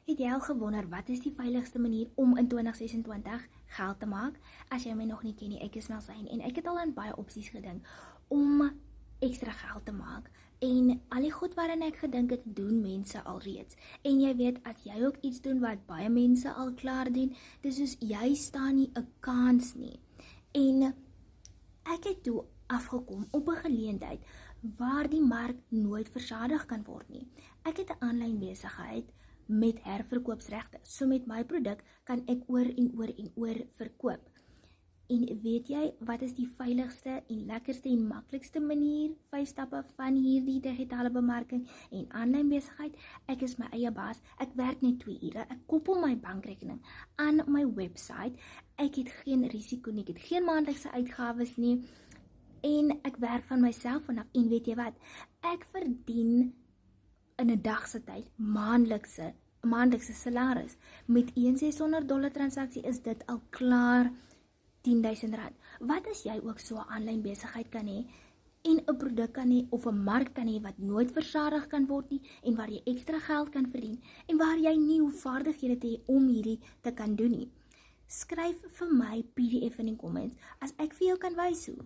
Het jy al gewonder wat is die veiligste manier om in 2026 geld te maak? As jy my nog nie ken nie, ek is Melsyn en ek het al aan baie opsies gedink om ekstra geld te maak. En al die goed waarin ek gedink het, doen mense al reeds. En jy weet, as jy ook iets doen wat baie mense al klaar doen, dis soos jy staan nie 'n kans nie. En ek het toe afgekom op 'n geleentheid waar die mark nooit versadig kan word nie. Ek het 'n aanlyn besigheid met herverkoopsregte. So met my produk kan ek oor en oor en oor verkoop. En weet jy, wat is die veiligste en lekkerste en maklikste manier, 5 stappe van hierdie digitale bemarking en aanlyn besigheid? Ek is my eie baas, ek werk net 2 ure, ek koppel my bankrekening aan my website, ek het geen risiko nie, ek het geen maandelikse uitgawes nie, en ek werk van myself vanaf, en weet jy wat, ek verdien in 'n dag se tyd maandelikse salaris. Met een $600 transaksie is dit al klaar R10,000. Wat as jy ook so 'n aanlyn besigheid kan hê en 'n produk kan hê of 'n mark kan hê wat nooit versadig kan word nie en waar jy ekstra geld kan verdien en waar jy nie hoe vaardighede het hê om hierdie te kan doen nie? Skryf vir my PDF in die comments as ek vir jou kan wys hoe.